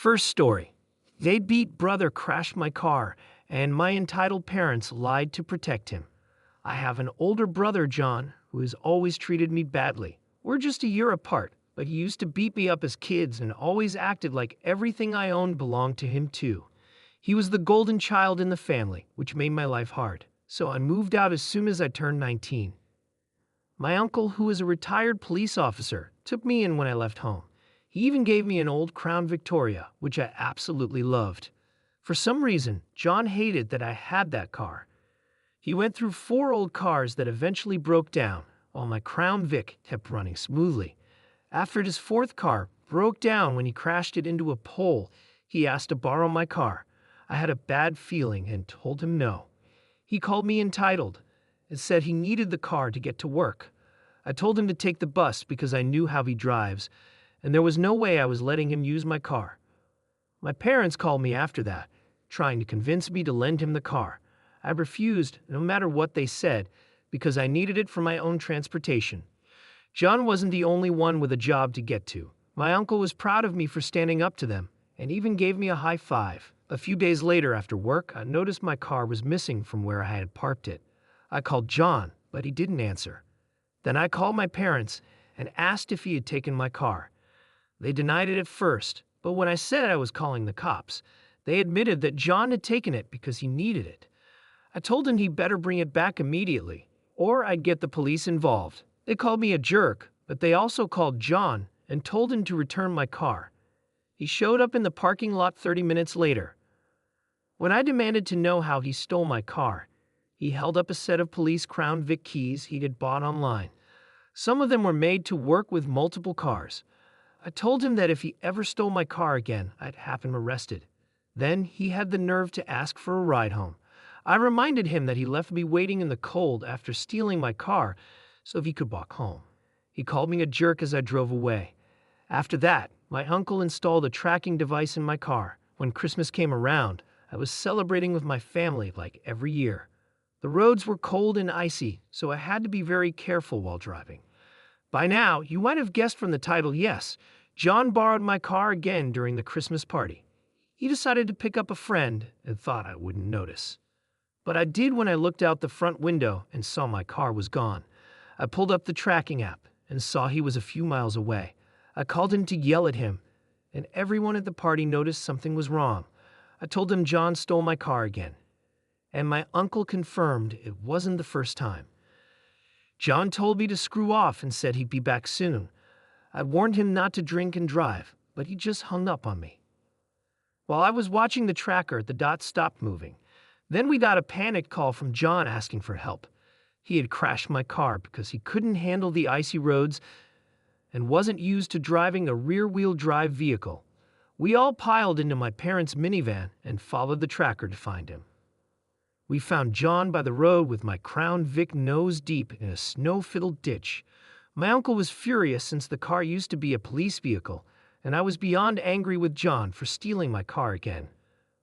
First story. They'd beat brother crashed my car, and my entitled parents lied to protect him. I have an older brother, John, who has always treated me badly. We're just a year apart, but he used to beat me up as kids and always acted like everything I owned belonged to him too. He was the golden child in the family, which made my life hard. So I moved out as soon as I turned 19. My uncle, who was a retired police officer, took me in when I left home. He even gave me an old Crown Victoria, which I absolutely loved. For some reason, John hated that I had that car. He went through 4 old cars that eventually broke down, while my Crown Vic kept running smoothly. After his 4th car broke down when he crashed it into a pole, he asked to borrow my car. I had a bad feeling and told him no. He called me entitled and said he needed the car to get to work. I told him to take the bus because I knew how he drives, and there was no way I was letting him use my car. My parents called me after that, trying to convince me to lend him the car. I refused, no matter what they said, because I needed it for my own transportation. John wasn't the only one with a job to get to. My uncle was proud of me for standing up to them, and even gave me a high five. A few days later after work, I noticed my car was missing from where I had parked it. I called John, but he didn't answer. Then I called my parents and asked if he had taken my car. They denied it at first, but when I said I was calling the cops, they admitted that John had taken it because he needed it. I told him he'd better bring it back immediately, or I'd get the police involved. They called me a jerk, but they also called John and told him to return my car. He showed up in the parking lot 30 minutes later. When I demanded to know how he stole my car, he held up a set of police Crown Vic keys he had bought online. Some of them were made to work with multiple cars. I told him that if he ever stole my car again, I'd have him arrested. Then he had the nerve to ask for a ride home. I reminded him that he left me waiting in the cold after stealing my car so he could walk home. He called me a jerk as I drove away. After that, my uncle installed a tracking device in my car. When Christmas came around, I was celebrating with my family like every year. The roads were cold and icy, so I had to be very careful while driving. By now, you might have guessed from the title, yes, John borrowed my car again during the Christmas party. He decided to pick up a friend and thought I wouldn't notice. But I did when I looked out the front window and saw my car was gone. I pulled up the tracking app and saw he was a few miles away. I called him to yell at him, and everyone at the party noticed something was wrong. I told him John stole my car again, and my uncle confirmed it wasn't the first time. John told me to screw off and said he'd be back soon. I warned him not to drink and drive, but he just hung up on me. While I was watching the tracker, the dot stopped moving. Then we got a panic call from John asking for help. He had crashed my car because he couldn't handle the icy roads and wasn't used to driving a rear-wheel drive vehicle. We all piled into my parents' minivan and followed the tracker to find him. We found John by the road with my Crown Vic nose deep in a snow-filled ditch. My uncle was furious since the car used to be a police vehicle, and I was beyond angry with John for stealing my car again.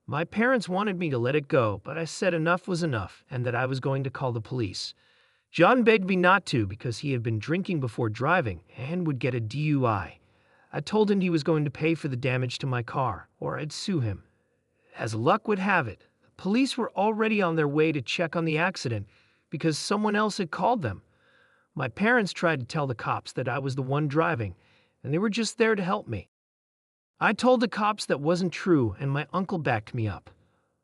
My parents wanted me to let it go, but I said enough was enough and that I was going to call the police. John begged me not to because he had been drinking before driving and would get a DUI. I told him he was going to pay for the damage to my car, or I'd sue him. As luck would have it, the police were already on their way to check on the accident because someone else had called them. My parents tried to tell the cops that I was the one driving, and they were just there to help me. I told the cops that wasn't true, and my uncle backed me up.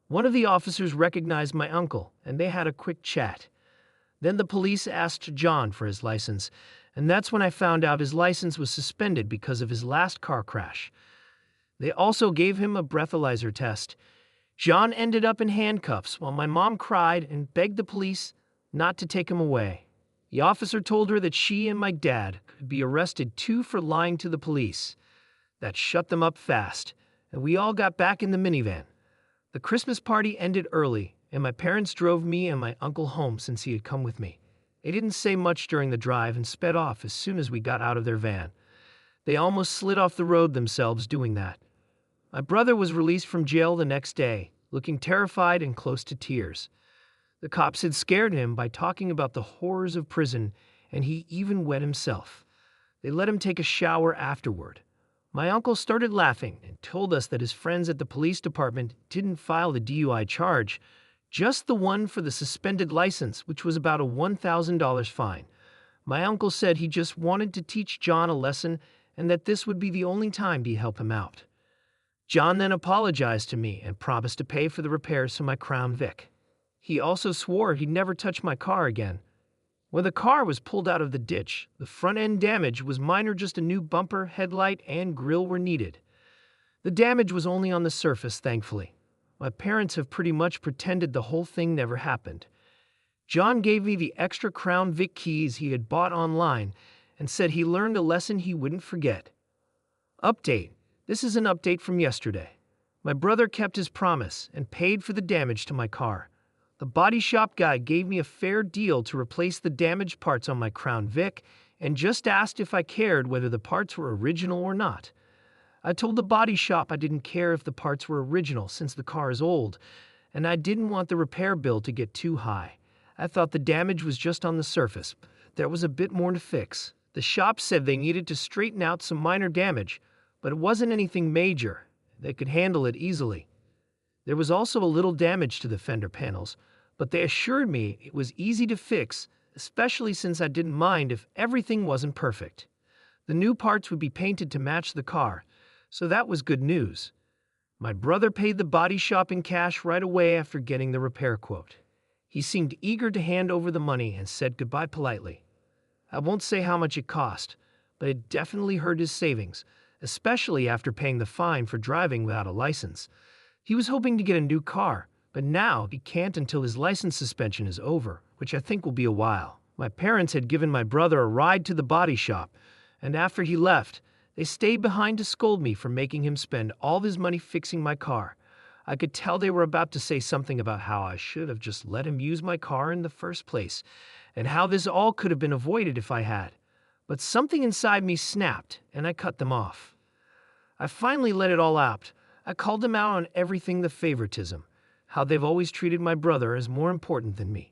One of the officers recognized my uncle, and they had a quick chat. Then the police asked John for his license, and that's when I found out his license was suspended because of his last car crash. They also gave him a breathalyzer test. John ended up in handcuffs while my mom cried and begged the police not to take him away. The officer told her that she and my dad could be arrested too for lying to the police. That shut them up fast, and we all got back in the minivan. The Christmas party ended early, and my parents drove me and my uncle home since he had come with me. They didn't say much during the drive and sped off as soon as we got out of their van. They almost slid off the road themselves doing that. My brother was released from jail the next day, looking terrified and close to tears. The cops had scared him by talking about the horrors of prison, and he even wet himself. They let him take a shower afterward. My uncle started laughing and told us that his friends at the police department didn't file the DUI charge, just the one for the suspended license, which was about a $1,000 fine. My uncle said he just wanted to teach John a lesson and that this would be the only time he'd help him out. John then apologized to me and promised to pay for the repairs to my Crown Vic. He also swore he'd never touch my car again. When the car was pulled out of the ditch, the front end damage was minor, just a new bumper, headlight, and grille were needed. The damage was only on the surface, thankfully. My parents have pretty much pretended the whole thing never happened. John gave me the extra Crown Vic keys he had bought online and said he learned a lesson he wouldn't forget. Update. This is an update from yesterday. My brother kept his promise and paid for the damage to my car. The body shop guy gave me a fair deal to replace the damaged parts on my Crown Vic and just asked if I cared whether the parts were original or not. I told the body shop I didn't care if the parts were original since the car is old, and I didn't want the repair bill to get too high. I thought the damage was just on the surface. There was a bit more to fix. The shop said they needed to straighten out some minor damage, but it wasn't anything major. They could handle it easily. There was also a little damage to the fender panels, but they assured me it was easy to fix, especially since I didn't mind if everything wasn't perfect. The new parts would be painted to match the car, so that was good news. My brother paid the body shop in cash right away after getting the repair quote. He seemed eager to hand over the money and said goodbye politely. I won't say how much it cost, but it definitely hurt his savings, especially after paying the fine for driving without a license. He was hoping to get a new car, but now he can't until his license suspension is over, which I think will be a while. My parents had given my brother a ride to the body shop, and after he left, they stayed behind to scold me for making him spend all his money fixing my car. I could tell they were about to say something about how I should have just let him use my car in the first place, and how this all could have been avoided if I had. But something inside me snapped, and I cut them off. I finally let it all out. I called them out on everything, the favoritism, how they've always treated my brother as more important than me.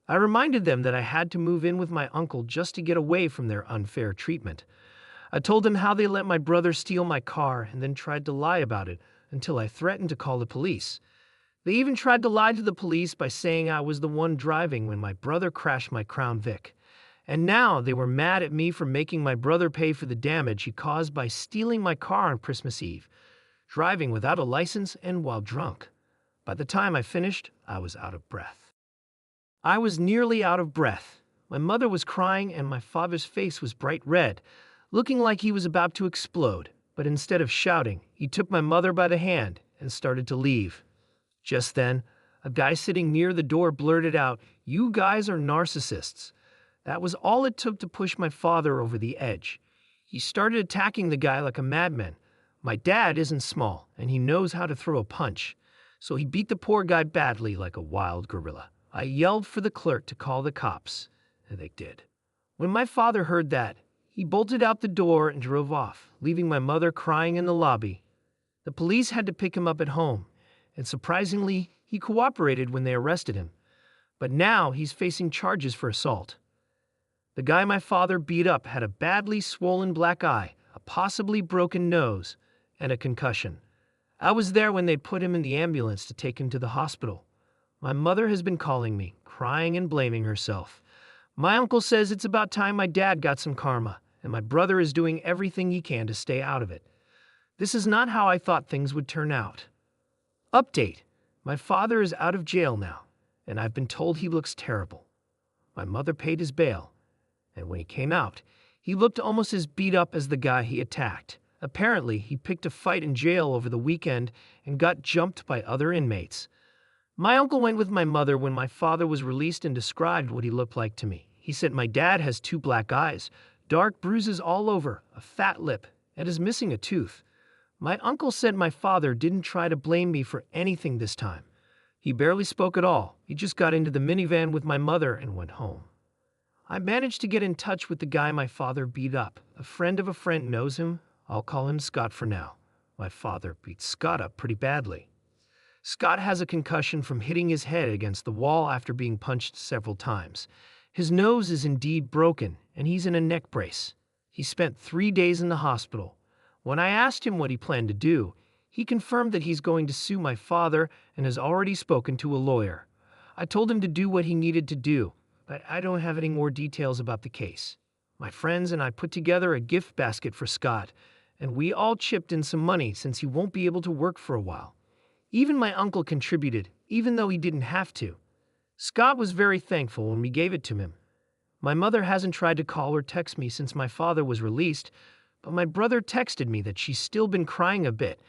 I reminded them that I had to move in with my uncle just to get away from their unfair treatment. I told them how they let my brother steal my car and then tried to lie about it until I threatened to call the police. They even tried to lie to the police by saying I was the one driving when my brother crashed my Crown Vic. And now they were mad at me for making my brother pay for the damage he caused by stealing my car on Christmas Eve, driving without a license and while drunk. By the time I finished, I was out of breath. I was nearly out of breath. My mother was crying and my father's face was bright red, looking like he was about to explode. But instead of shouting, he took my mother by the hand and started to leave. Just then, a guy sitting near the door blurted out, "You guys are narcissists." That was all it took to push my father over the edge. He started attacking the guy like a madman. My dad isn't small, and he knows how to throw a punch, so he beat the poor guy badly like a wild gorilla. I yelled for the clerk to call the cops, and they did. When my father heard that, he bolted out the door and drove off, leaving my mother crying in the lobby. The police had to pick him up at home, and surprisingly, he cooperated when they arrested him. But now he's facing charges for assault. The guy my father beat up had a badly swollen black eye, a possibly broken nose, and a concussion. I was there when they put him in the ambulance to take him to the hospital. My mother has been calling me, crying and blaming herself. My uncle says it's about time my dad got some karma, and my brother is doing everything he can to stay out of it. This is not how I thought things would turn out. Update. My father is out of jail now, and I've been told he looks terrible. My mother paid his bail, and when he came out, he looked almost as beat up as the guy he attacked. Apparently, he picked a fight in jail over the weekend and got jumped by other inmates. My uncle went with my mother when my father was released and described what he looked like to me. He said my dad has 2 black eyes, dark bruises all over, a fat lip, and is missing a tooth. My uncle said my father didn't try to blame me for anything this time. He barely spoke at all. He just got into the minivan with my mother and went home. I managed to get in touch with the guy my father beat up. A friend of a friend knows him. I'll call him Scott for now. My father beat Scott up pretty badly. Scott has a concussion from hitting his head against the wall after being punched several times. His nose is indeed broken, and he's in a neck brace. He spent 3 days in the hospital. When I asked him what he planned to do, he confirmed that he's going to sue my father and has already spoken to a lawyer. I told him to do what he needed to do, but I don't have any more details about the case. My friends and I put together a gift basket for Scott, and we all chipped in some money since he won't be able to work for a while. Even my uncle contributed, even though he didn't have to. Scott was very thankful when we gave it to him. My mother hasn't tried to call or text me since my father was released, but my brother texted me that she's still been crying a bit,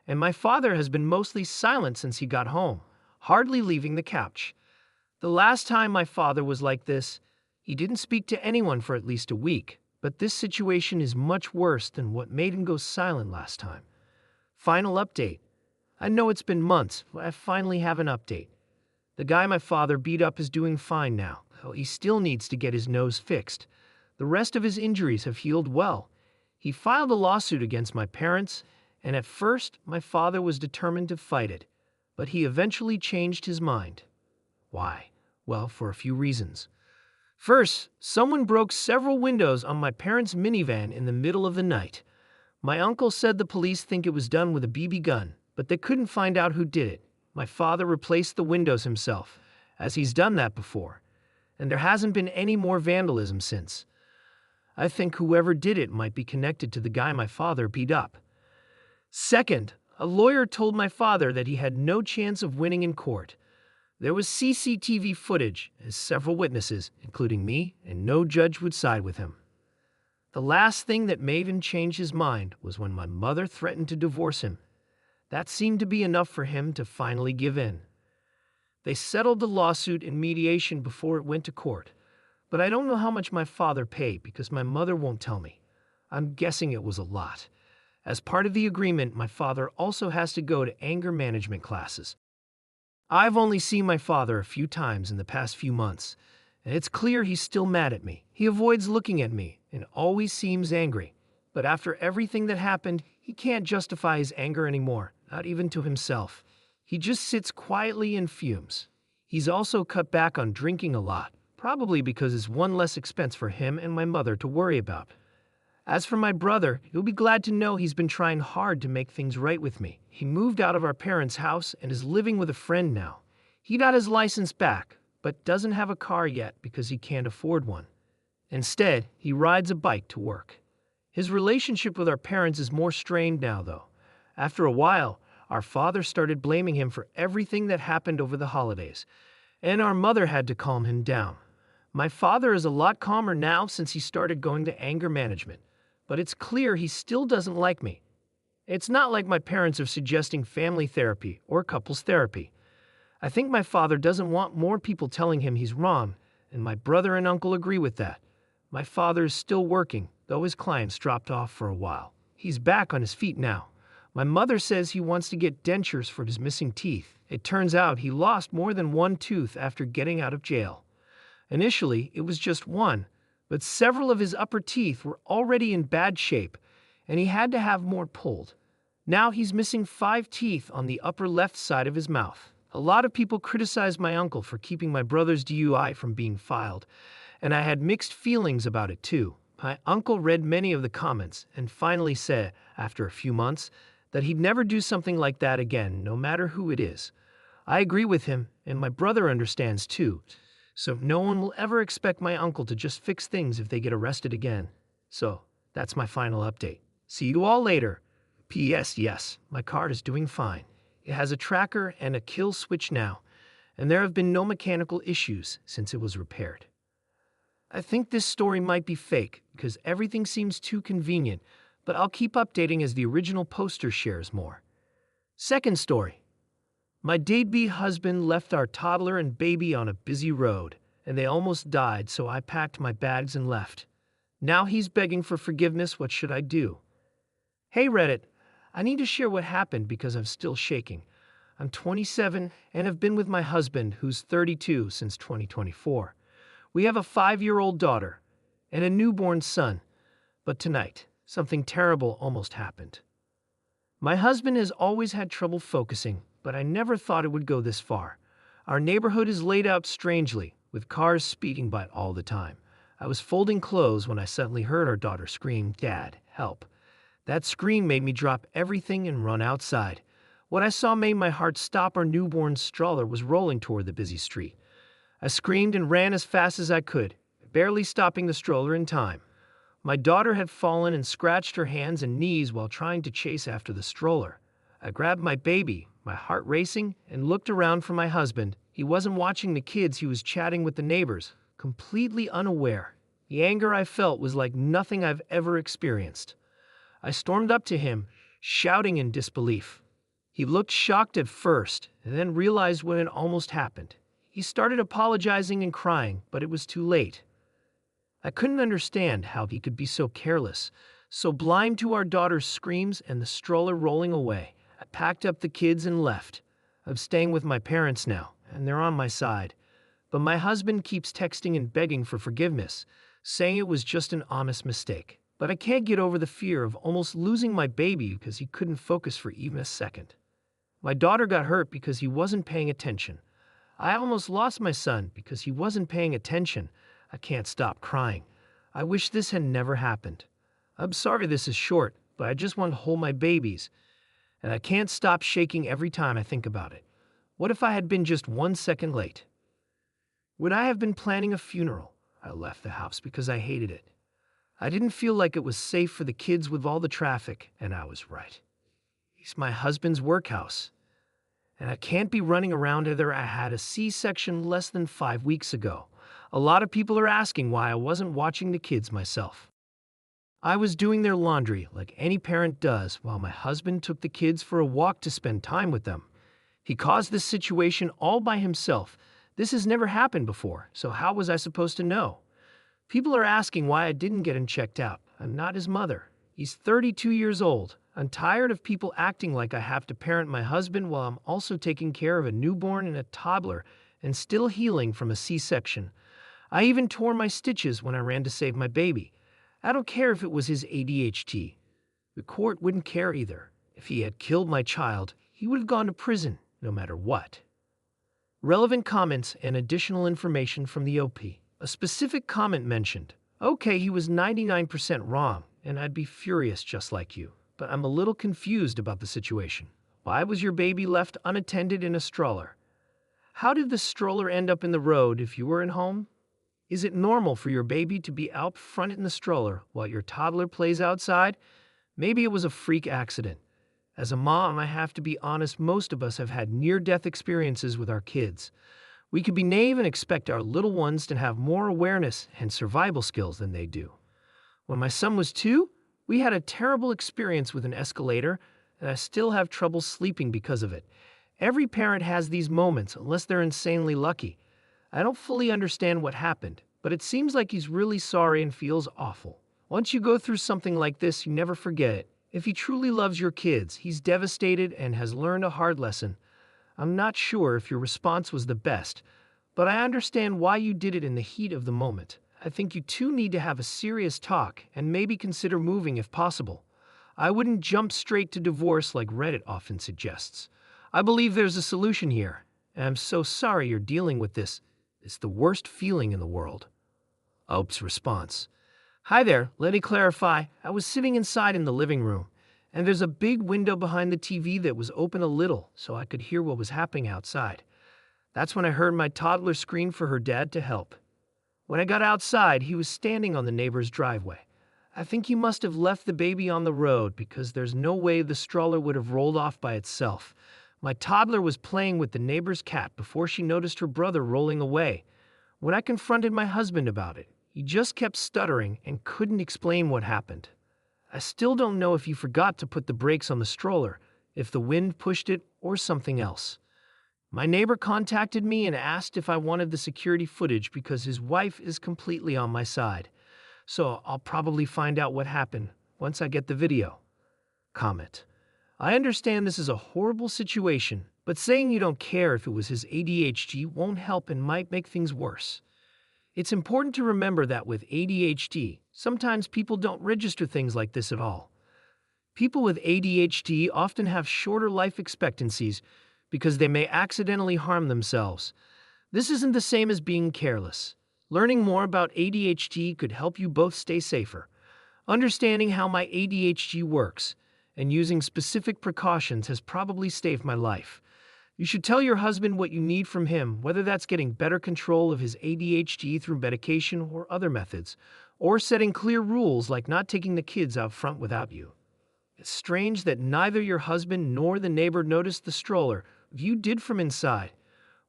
and my father has been mostly silent since he got home, hardly leaving the couch. The last time my father was like this, he didn't speak to anyone for at least a week, but this situation is much worse than what made him go silent last time. Final update. I know it's been months, but I finally have an update. The guy my father beat up is doing fine now, though he still needs to get his nose fixed. The rest of his injuries have healed well. He filed a lawsuit against my parents, and at first my father was determined to fight it, but he eventually changed his mind. Why? Well, for a few reasons. First, someone broke several windows on my parents' minivan in the middle of the night. My uncle said the police think it was done with a BB gun, but they couldn't find out who did it. My father replaced the windows himself, as he's done that before, and there hasn't been any more vandalism since. I think whoever did it might be connected to the guy my father beat up. Second, a lawyer told my father that he had no chance of winning in court. There was CCTV footage, as several witnesses, including me, and no judge would side with him. The last thing that made him change his mind was when my mother threatened to divorce him. That seemed to be enough for him to finally give in. They settled the lawsuit in mediation before it went to court, but I don't know how much my father paid because my mother won't tell me. I'm guessing it was a lot. As part of the agreement, my father also has to go to anger management classes. I've only seen my father a few times in the past few months, and it's clear he's still mad at me. He avoids looking at me and always seems angry. But after everything that happened, he can't justify his anger anymore, not even to himself. He just sits quietly and fumes. He's also cut back on drinking a lot, probably because it's one less expense for him and my mother to worry about. As for my brother, you'll be glad to know he's been trying hard to make things right with me. He moved out of our parents' house and is living with a friend now. He got his license back, but doesn't have a car yet because he can't afford one. Instead, he rides a bike to work. His relationship with our parents is more strained now, though. After a while, our father started blaming him for everything that happened over the holidays, and our mother had to calm him down. My father is a lot calmer now since he started going to anger management, but it's clear he still doesn't like me. It's not like my parents are suggesting family therapy or couples therapy. I think my father doesn't want more people telling him he's wrong, and my brother and uncle agree with that. My father is still working, though his clients dropped off for a while. He's back on his feet now. My mother says he wants to get dentures for his missing teeth. It turns out he lost more than one tooth after getting out of jail. Initially, it was just one, but several of his upper teeth were already in bad shape, and he had to have more pulled. Now he's missing 5 teeth on the upper left side of his mouth. A lot of people criticized my uncle for keeping my brother's DUI from being filed, and I had mixed feelings about it too. My uncle read many of the comments and finally said, after a few months, that he'd never do something like that again, no matter who it is. I agree with him, and my brother understands too. So no one will ever expect my uncle to just fix things if they get arrested again. So that's my final update. See you all later. P.S. Yes, my car is doing fine. It has a tracker and a kill switch now, and there have been no mechanical issues since it was repaired. I think this story might be fake because everything seems too convenient, but I'll keep updating as the original poster shares more. Second story. My deadbeat husband left our toddler and baby on a busy road, and they almost died, so I packed my bags and left. Now he's begging for forgiveness. What should I do? Hey Reddit, I need to share what happened because I'm still shaking. I'm 27 and have been with my husband, who's 32, since 2024. We have a 5-year-old daughter and a newborn son, but tonight, something terrible almost happened. My husband has always had trouble focusing, but I never thought it would go this far. Our neighborhood is laid out strangely, with cars speeding by all the time. I was folding clothes when I suddenly heard our daughter scream, "Dad, help." That scream made me drop everything and run outside. What I saw made my heart stop. Our newborn stroller was rolling toward the busy street. I screamed and ran as fast as I could, barely stopping the stroller in time. My daughter had fallen and scratched her hands and knees while trying to chase after the stroller. I grabbed my baby, my heart racing, and looked around for my husband. He wasn't watching the kids, he was chatting with the neighbors, completely unaware. The anger I felt was like nothing I've ever experienced. I stormed up to him, shouting in disbelief. He looked shocked at first, and then realized what had almost happened. He started apologizing and crying, but it was too late. I couldn't understand how he could be so careless, so blind to our daughter's screams and the stroller rolling away. I packed up the kids and left. I'm staying with my parents now, and they're on my side. But my husband keeps texting and begging for forgiveness, saying it was just an honest mistake. But I can't get over the fear of almost losing my baby because he couldn't focus for even a second. My daughter got hurt because he wasn't paying attention. I almost lost my son because he wasn't paying attention. I can't stop crying. I wish this had never happened. I'm sorry this is short, but I just want to hold my babies, and I can't stop shaking every time I think about it. What if I had been just 1 second late? Would I have been planning a funeral? I left the house because I hated it. I didn't feel like it was safe for the kids with all the traffic, and I was right. It's my husband's workhouse, and I can't be running around either. I had a C-section less than 5 weeks ago. A lot of people are asking why I wasn't watching the kids myself. I was doing their laundry like any parent does while my husband took the kids for a walk to spend time with them. He caused this situation all by himself. This has never happened before, so how was I supposed to know? People are asking why I didn't get him checked out. I'm not his mother. He's 32 years old. I'm tired of people acting like I have to parent my husband while I'm also taking care of a newborn and a toddler and still healing from a C-section. I even tore my stitches when I ran to save my baby. I don't care if it was his ADHD. The court wouldn't care either. If he had killed my child, he would have gone to prison, no matter what. Relevant comments and additional information from the OP. A specific comment mentioned, okay, he was 99% wrong, and I'd be furious just like you. But I'm a little confused about the situation. Why was your baby left unattended in a stroller? How did the stroller end up in the road if you weren't home? Is it normal for your baby to be out front in the stroller while your toddler plays outside? Maybe it was a freak accident. As a mom, I have to be honest, most of us have had near-death experiences with our kids. We could be naive and expect our little ones to have more awareness and survival skills than they do. When my son was 2, we had a terrible experience with an escalator, and I still have trouble sleeping because of it. Every parent has these moments, unless they're insanely lucky. I don't fully understand what happened, but it seems like he's really sorry and feels awful. Once you go through something like this, you never forget it. If he truly loves your kids, he's devastated and has learned a hard lesson. I'm not sure if your response was the best, but I understand why you did it in the heat of the moment. I think you two need to have a serious talk and maybe consider moving if possible. I wouldn't jump straight to divorce like Reddit often suggests. I believe there's a solution here, and I'm so sorry you're dealing with this. It's the worst feeling in the world. Ope's response. Hi there, let me clarify. I was sitting inside in the living room, and there's a big window behind the TV that was open a little so I could hear what was happening outside. That's when I heard my toddler scream for her dad to help. When I got outside, he was standing on the neighbor's driveway. I think he must have left the baby on the road because there's no way the stroller would have rolled off by itself. My toddler was playing with the neighbor's cat before she noticed her brother rolling away. When I confronted my husband about it, he just kept stuttering and couldn't explain what happened. I still don't know if he forgot to put the brakes on the stroller, if the wind pushed it, or something else. My neighbor contacted me and asked if I wanted the security footage because his wife is completely on my side. So I'll probably find out what happened once I get the video. Comment. I understand this is a horrible situation, but saying you don't care if it was his ADHD won't help and might make things worse. It's important to remember that with ADHD, sometimes people don't register things like this at all. People with ADHD often have shorter life expectancies because they may accidentally harm themselves. This isn't the same as being careless. Learning more about ADHD could help you both stay safer. Understanding how my ADHD works and using specific precautions has probably saved my life. You should tell your husband what you need from him, whether that's getting better control of his ADHD through medication or other methods, or setting clear rules like not taking the kids out front without you. It's strange that neither your husband nor the neighbor noticed the stroller you did from inside.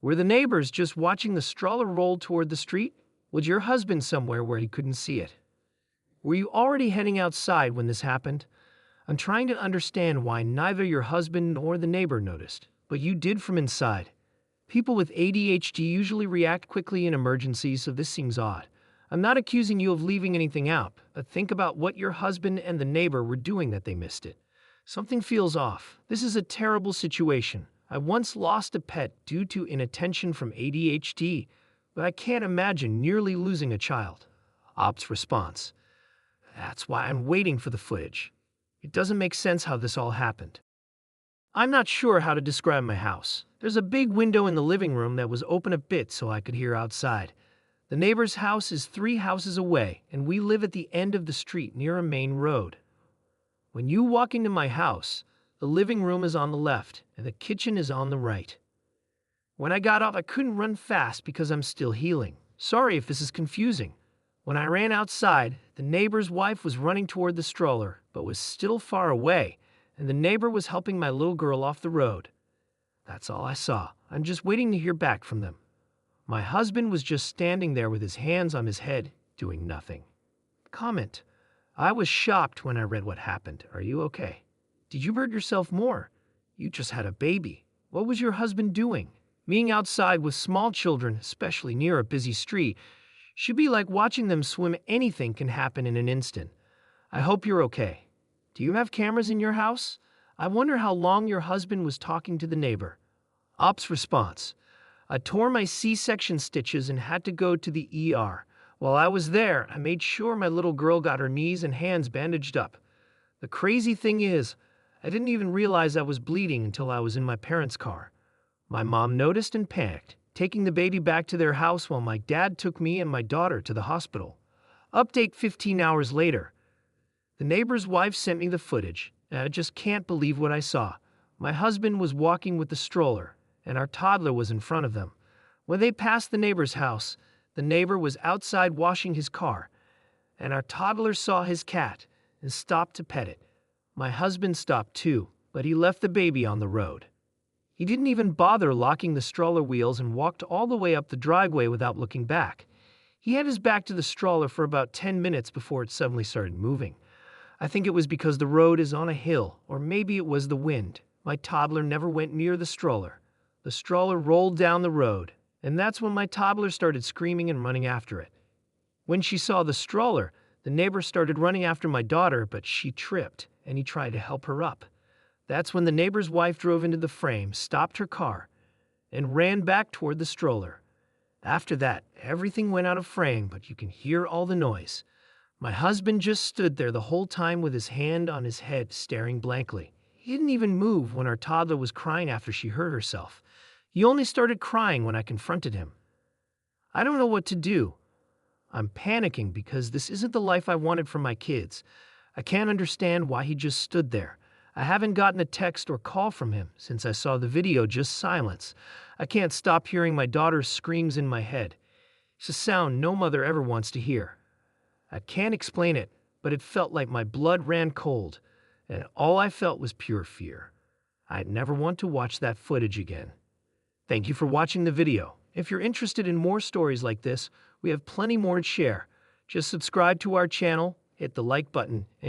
Were the neighbors just watching the stroller roll toward the street? Was your husband somewhere where he couldn't see it? Were you already heading outside when this happened? I'm trying to understand why neither your husband nor the neighbor noticed, but you did from inside. People with ADHD usually react quickly in emergencies, so this seems odd. I'm not accusing you of leaving anything out, but think about what your husband and the neighbor were doing that they missed it. Something feels off. This is a terrible situation. I once lost a pet due to inattention from ADHD, but I can't imagine nearly losing a child. Op's response. That's why I'm waiting for the footage. It doesn't make sense how this all happened. I'm not sure how to describe my house. There's a big window in the living room that was open a bit so I could hear outside. The neighbor's house is 3 houses away, and we live at the end of the street near a main road. When you walk into my house, the living room is on the left, and the kitchen is on the right. When I got up, I couldn't run fast because I'm still healing. Sorry if this is confusing. When I ran outside, the neighbor's wife was running toward the stroller, but was still far away, and the neighbor was helping my little girl off the road. That's all I saw. I'm just waiting to hear back from them. My husband was just standing there with his hands on his head, doing nothing. Comment. I was shocked when I read what happened. Are you okay? Did you hurt yourself more? You just had a baby. What was your husband doing? Being outside with small children, especially near a busy street, should be like watching them swim. Anything can happen in an instant. I hope you're okay. Do you have cameras in your house? I wonder how long your husband was talking to the neighbor. Op's response. I tore my C-section stitches and had to go to the ER. While I was there, I made sure my little girl got her knees and hands bandaged up. The crazy thing is, I didn't even realize I was bleeding until I was in my parents' car. My mom noticed and panicked, taking the baby back to their house while my dad took me and my daughter to the hospital. Update 15 hours later. The neighbor's wife sent me the footage, and I just can't believe what I saw. My husband was walking with the stroller, and our toddler was in front of them. When they passed the neighbor's house, the neighbor was outside washing his car, and our toddler saw his cat and stopped to pet it. My husband stopped too, but he left the baby on the road. He didn't even bother locking the stroller wheels and walked all the way up the driveway without looking back. He had his back to the stroller for about 10 minutes before it suddenly started moving. I think it was because the road is on a hill, or maybe it was the wind. My toddler never went near the stroller. The stroller rolled down the road, and that's when my toddler started screaming and running after it. When she saw the stroller, the neighbor started running after my daughter, but she tripped, and he tried to help her up. That's when the neighbor's wife drove into the frame, stopped her car, and ran back toward the stroller. After that, everything went out of frame, but you can hear all the noise. My husband just stood there the whole time with his hand on his head, staring blankly. He didn't even move when our toddler was crying after she hurt herself. He only started crying when I confronted him. I don't know what to do. I'm panicking because this isn't the life I wanted for my kids. I can't understand why he just stood there. I haven't gotten a text or call from him since I saw the video, just silence. I can't stop hearing my daughter's screams in my head. It's a sound no mother ever wants to hear. I can't explain it, but it felt like my blood ran cold, and all I felt was pure fear. I'd never want to watch that footage again. Thank you for watching the video. If you're interested in more stories like this, we have plenty more to share. Just subscribe to our channel, hit the like button, and